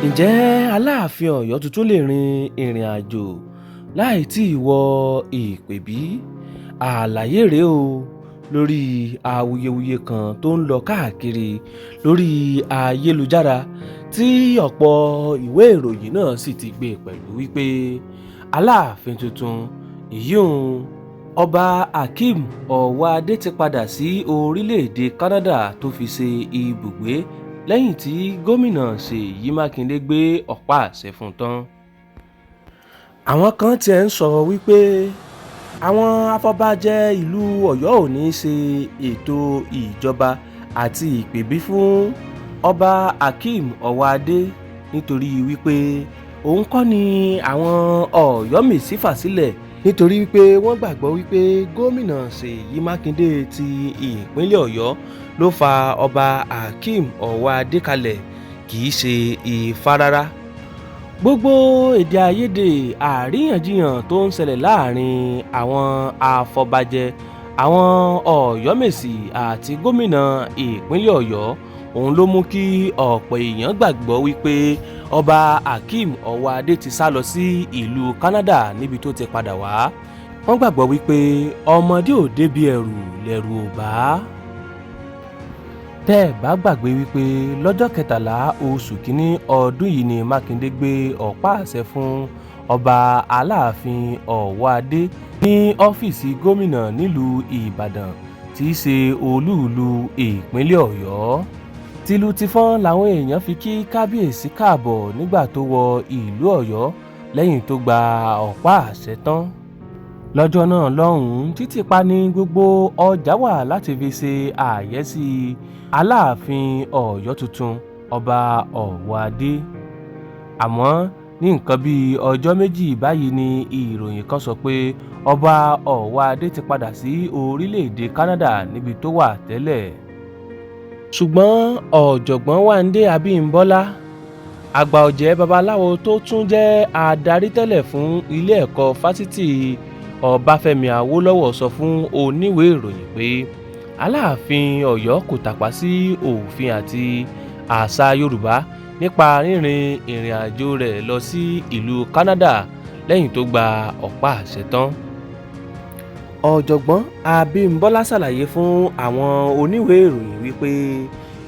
Ǹjẹ́ Aláàfin Ọ̀yọ́ tuntun lè rin ìrìn àjò láì tí ì wọ ìpèbí? Àlàyé rèé o lórí awuyewuye kan tó ń lọ káàkiri lórí ayélujára tí ọ̀pọ̀ ìwé ìròyìn náà sì ti gbé pẹ̀lú wípé Aláàfin tuntun ìyún Ọba Hakeem Ọ̀wọ́adé ti padà sí orílẹ̀-èdè Canada tó fi ṣe ibùgbé lẹ́yìn tí gómìnà Ṣèyí Mákindé gbé ọ̀pá àṣẹ fún un tán. Àwọn kan tiẹ̀ ń sọ wípé àwọn afọbajẹ ìlú Ọ̀yọ́ ò ní ṣe ètò ìjọba àti ìpèbí fún Ọba Hakeem Ọ̀wọ́adé nítorí wípé òun kọ́ ni àwọn Ọ̀yọ́mèsì fà sílẹ̀, nítorí wípé wọ́n gbàgbọ́ wípé gómìnà Ṣèyí Mákindé ti ìpínlẹ̀ Ọ̀yọ́ ló fa Ọba Hakeem Ọ̀wọ́adé kalẹ̀, kì í ṣe Ifá rárá. Gbogbo èdè àìyedè àríyànjiyàn tó ń ṣẹlẹ̀ láàrin àwọn afọbajẹ, àwọn Ọ̀yọ́mèsì àti gómìnà ìpínlẹ̀ Ọ̀yọ́ òun ló mú kí ọ̀pọ̀ èèyàn gbàgbọ́ wípé Ọba Hakeem Ọ̀wọ́adé ti sá lọ sí ìlú Canada níbi tó ti padà wá. Wọ́n gbàgbọ́ wípé ọmọdé ò débi ẹrù lẹ̀rù ò bá. Tẹ́ ẹ̀ bá gbàgbé wípé lọ́jọ́ 13 oṣù kínní ọdún yìí ni Mákindé gbé ọ̀pá àṣẹ fún Ọba Alaafin Ọ̀wọ́adé ní ọ́fíìsì gómìnà nílùú Ìbàdàn tí í ṣe olú-ìlú ìpínlẹ̀ Ọ̀yọ́. Tìlù tìfọ́n làwọn èèyàn fi kí kábíyèsí káàbọ̀ nígbà tó wọ ìlú Ọ̀yọ́ lẹ́yìn tó gba ọ̀pá àṣẹ tán. Lọ́jọ́ náà lọ́hùn-ún títìpa ní gbogbo ọjà wà láti fi ṣe àyẹ́sí Aláàfin Ọ̀yọ́ tuntun Ọba Ọ̀wọ́adé. Àmọ́ ní nǹkan bíi ọjọ́ méjì báyìí ni ìròyìn kan sọ pé Ọba Ọ̀wọ́adé ti padà sí orílẹ̀-èdè Canada níbi tó wà tẹ́lẹ̀. Ṣùgbọ́n ọ̀jọ̀gbọ́n Wándé Abímbọ́lá, àgbà ọ̀jẹ̀ babaláwo tó tún jẹ́ adarí tẹ́lẹ̀ fún ilé ẹ̀kọ́ fásitì Ọbáfẹ́mi Awólọ́wọ̀ sọ fún oníwèé ìròyìn pé Aláàfin Ọ̀yọ́ kò tàpá sí òfin àti àṣà Yorùbá nípa rínrin ìrìn àjò rẹ̀ lọ sí ìlú Canada lẹ́yìn tó gba ọ̀pá àṣẹ tán. Ọ̀jọ̀gbọ́n Abímbọ́lá ṣàlàyé fún àwọn oníwèé ìròyìn wípé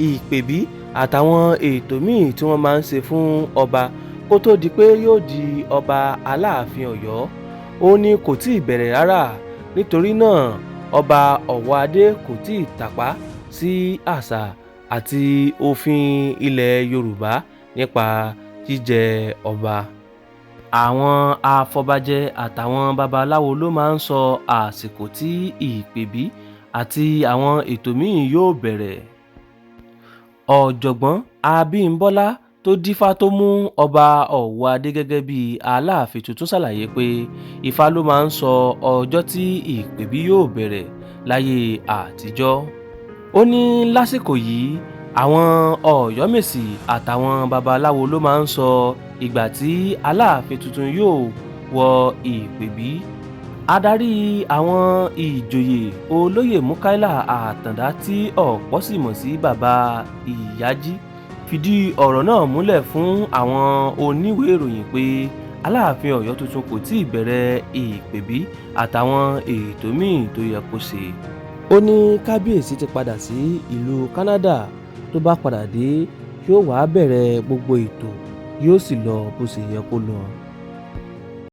ìpèbí àtàwọn ètò míì tí wọ́n máa ń ṣe fún ọba kó tó di pé yóò di ọba Aláàfin Ọ̀yọ́ ó ní kò tíì bẹ̀rẹ̀ rárá, nítorí náà Ọba Ọ̀wọ́adé kò tíì tàpá sí àṣà àti òfin ilẹ̀ Yorùbá nípa jíjẹ ọba. Àwọn afọbajẹ àtàwọn babaláwo ló máa ń sọ àsìkò tí ìpèbí àti àwọn ètò míì yóò bẹ̀rẹ̀. Ọ̀jọ̀gbọ́n Abímbọ́lá tó dífá tó mú Ọba Ọ̀wọ́adé gẹ́gẹ́ bí Aláàfin tuntun ṣàlàyé pé Ifá ló máa ń sọ ọjọ́ tí ìpèbí yóò bẹ̀rẹ̀ láyé àtijọ́. Ó ní lásìkò yìí àwọn Ọ̀yọ́mèsì àtàwọn babaláwo ló máa ń sọ ìgbà tí Aláàfin tuntun yóò wọ ìpèbí. Adarí àwọn ìjòyè Olóyè Múkáílà Àtàndá tí ọ̀pọ̀ sì mọ̀ sí Bàbá Ìyájí fìdí ọ̀rọ̀ náà múlẹ̀ fún àwọn oníwèé ìròyìn pé Aláàfin Ọ̀yọ́ tuntun kò tíì bẹ̀rẹ̀ ìpèbí àtàwọn ètò míì tó yẹ kó ṣe. Ó ní kábíyèsí ti padà sí ìlú Canada, tó bá padà dé yóò wá bẹ̀rẹ̀ gbogbo ètò, yóò sì lọ bó ṣe yẹ kó lọ.